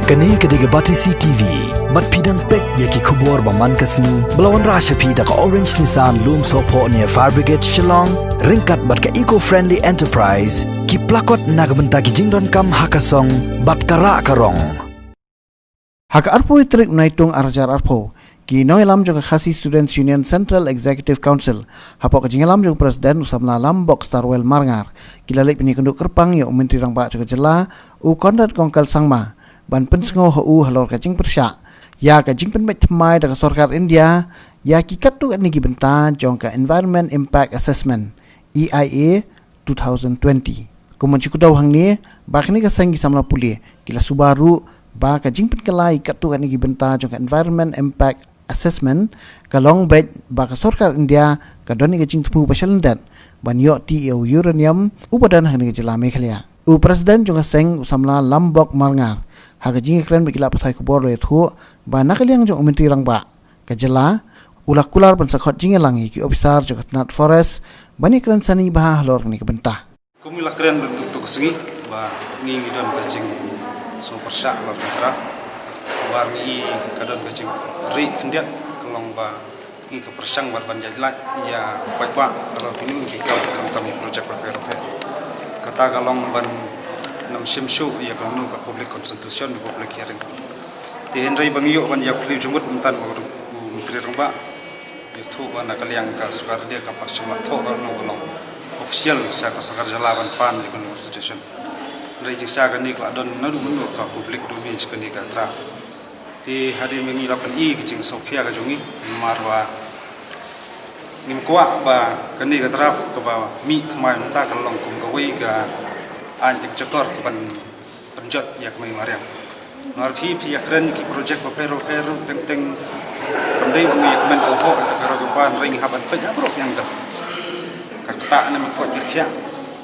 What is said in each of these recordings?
Kani kediga bati CTV, mat pidang pek yaki kubur baman kasni, belawan rasha pida ka Orange Nissan Loom Sopo near Fire Brigade Shillong, ringkat bat ka eco-friendly enterprise, ki plakot nagbenta ki jingdon kam hakasong, bat kara karong. Hak arpo itrik naitung arjar arpo, ki noilam juga khasi Students Union Central Executive Council, hapok kejingalam juga Presiden usamna lambok Starwell Marngar, kilalik pini kenduk kerpang yo menteri rangba juga jela, u kondat kongkal sangma, ban pensengo hu halor kajing persyak, ya kajing penbet temai daga sorkar India, ya ki katu niki benta jongka Environment Impact Assessment, EIA 2020. Kumun cikudau hang ni, bakni kasanggi samla puli, kila Subaru, ba kajing penkelai katu niki benta jongka Environment Impact Assessment, kalong bet ba ka sorkar India, kadoni kajing temu pasyalendat, ban yo ti uranium, upadan hang niki jelame khalia. U Presiden juga seng usamla lambok Marngar, haga jingi keren bikila patai kubor lo yathu ba nakaliang jong menteri rangba kajela ulak kular ban sakhot jingi langi ki officer jong nat forest bani keren sani bah lor ni kebentah kumila keren bentuk tuk sengi ba ngi don kajing so persa lor katra war ngi kadon kajing ri kendiat kelong ba ngi ke persang ban jajla ya baik ba lor kini ngi kam tami project prepare kata kalong ban nam simsu ya kanu ka public consultation di public hearing ti henry bangyo ban ya pli jumut mentan menteri rangba itu ban kaliang ka sarkar dia ka parsama tho no long official sa ka sarkar jalaban pan di kanu constitution rei jisa ka ni ka don nadu menu ka public domain ka ni ka tra ti hari mengi lapan i kicing sokhia ka jongi marwa ngim kwa ba kani ka tra ka ba mi thmai mta ka long kum ka wei ka anjing cekor ke penjot yak mai mariam narki pi yakren ki project papero teng kandai wangi yakmen to ho ta karo pan ring haban pe abrok yang ka kata na mi ko kirkhya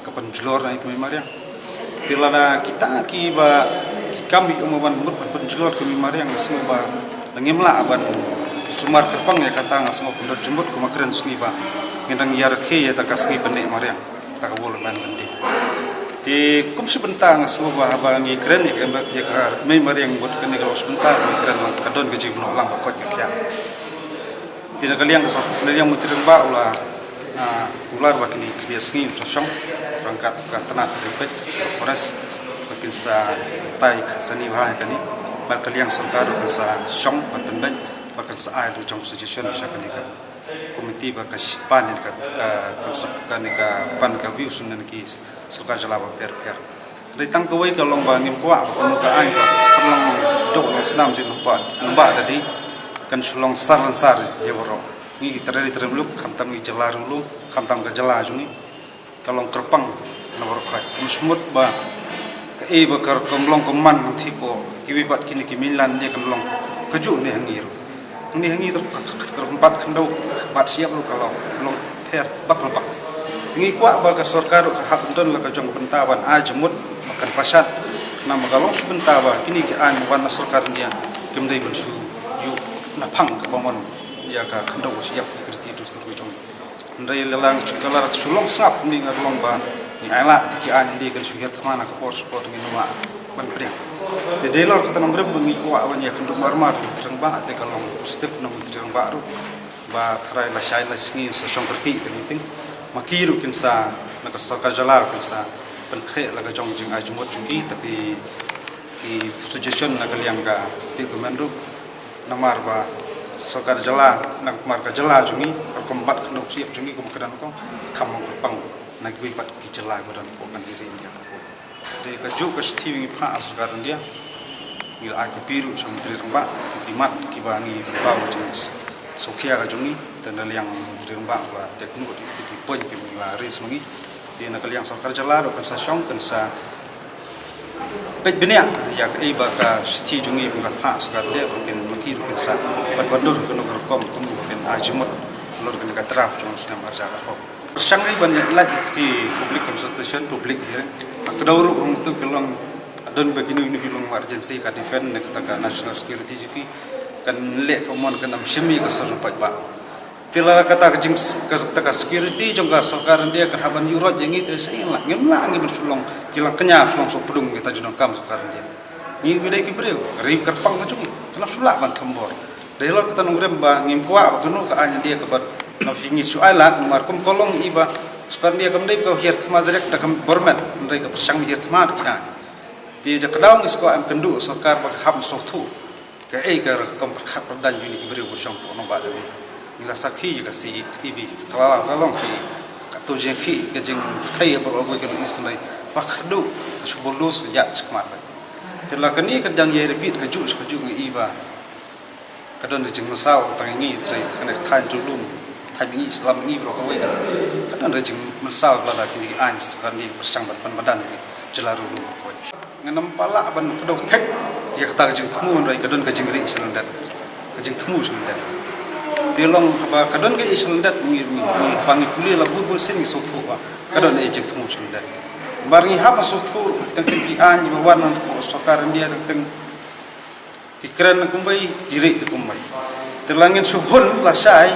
ka penjlor na yak mai mariam tilana kita ki ba ki kami umaban mut penjlor ke mi mariam semua ba ngimla aban sumar kerpang ya kata ngasmo pendot jembut kuma keren sungi ba ngendang yarkhe ya ta kasngi pendek mariam ta kabul ban bende ti kum sebentar semua bahangi keren ya mai mariang buat kene kalau sebentar mai keren kadon gaji no lang kot ya tidak kalian kesal kalian mutri ba ulah ular ba kini dia sengi sosong rangkat ka tanah ribet forest bakin sa tai khasani bahan kani bar kalian sarkar sa song penben bakan sa air jong suggestion sa kani ka komiti ba kaspan ni ka konsultkan ka pan ka view sunan ki sarkar jalawa per dari tang kawai kalong bangim kwa panu ka ai perlong dok nasnam ti numba dadi kan sulong sar ya boro ni terari teremluk kamtam ni jalar lu kamtam ka jala juni kalong kerpang na boro kai kum smut ba ka e ba kar komlong koman thi ko kiwi bat kini kimilan dia kan long keju ni hangir ni hangir ter empat kandau bat siap lu kalau long per bak lepak ngi kwa ba ka sarkar ka hakun la ka jong pentawan a jemut makan pasat na magalong sebentar ba kini ki an wan sarkar dia kemdai bensu yu na phang ka bomon ya ka khandau siap kriti dus tur jong ndai lelang chukala sulong sap ni ngalong ba ni ala ki an di kan sugiat mana ka por sport ngi numa ban priang te delor ka tanam rem ngi kwa wan ya khandau marmar terang ba te kalong step na terang ba ru ba thrai la shai la sngi so song perki ting makiru kinsa nak sarkar jalar kinsa penkhe laga jong jing ajumot jungi tapi ki suggestion nak liang ka state government ru namar ba sarkar jala nak marka jala jungi kombat khnok siap jungi kum kedan ko kam pang nak wi pat ki jala godan ko kan diri india de ka ju ka sthi pha sarkar india ngil ai piru samtri ramba ki mat ki bangi ba jing sokhia ka jungi dan liang rembang ba teknik di poin ke laris mangi di nak liang sarkar jala kan sa syong kan sa pet benia ya ke ba ka sti jungi bukan ha sakar dia mungkin makir kan sa pan bandur kan kom mungkin ajumut lor kan ka traf jong snam arja ko persang ai ban lat ki public consultation public hearing akdauru untuk kelong don begini ini bilong emergency ka defend nak ka national security juki kan le ko mon kan am shimi ka sarupai ba tila kata jing kata security jongga sarkar dia kan haban yurot yang itu saya lah ngimla ngi bersulong kilang kenya sulong so pudung kita junong kam sarkar dia ngi bidai kibreu rib kerpang ka jungi kana sulak ban thambor delor ka tanung rem ba ngim kwa ba kunu ka anya dia ka bat na hingi su ailat mar kum kolong iba sukar dia kam dei ka hier thama direct da kam bormet ndai ka persang hier thama ka ti da kadaw ngis ko am kendu sarkar ba ham so thu ka ka kam khat dan yuni kibreu bo shong po no ba de ila sakhi ka si ibi kala kalong si ka to jengki ka jeng thai ba ro ko ka isnai ba khadu su bolus ya chkmat telah kini kadang ye repeat ke jus ke jung iba kadang jeng mesau tangi trai kena tan julum timing islam ni bro kawai kadang jeng mesau lada kini ans kan di persang badan jelaru lu kawai nganam pala ban kadau tek ya kata jeng temu rai kadang jeng ri selendat jeng temu selendat tilong ba kadang ke selendat mi pangi puli la bubul sini sotu ba kadang jeng temu selendat Barngi hapa sotur tentang kian jiwa warna untuk sokaran dia tentang kikran kumbai kiri kumbai terlangin subhun lasai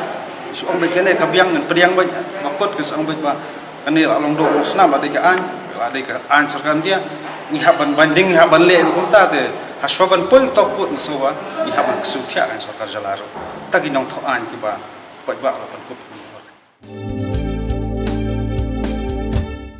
suang baik kene kabiang dan pediang baik makot ke suang baik ba kene along do senam ada ke an serkan dia ngihaban banding ngihaban le kumta te haswaban poi toput ngesowa ngihaban kesutia kan sokar jalaro tagi nong to an kiba baik ba lapan kup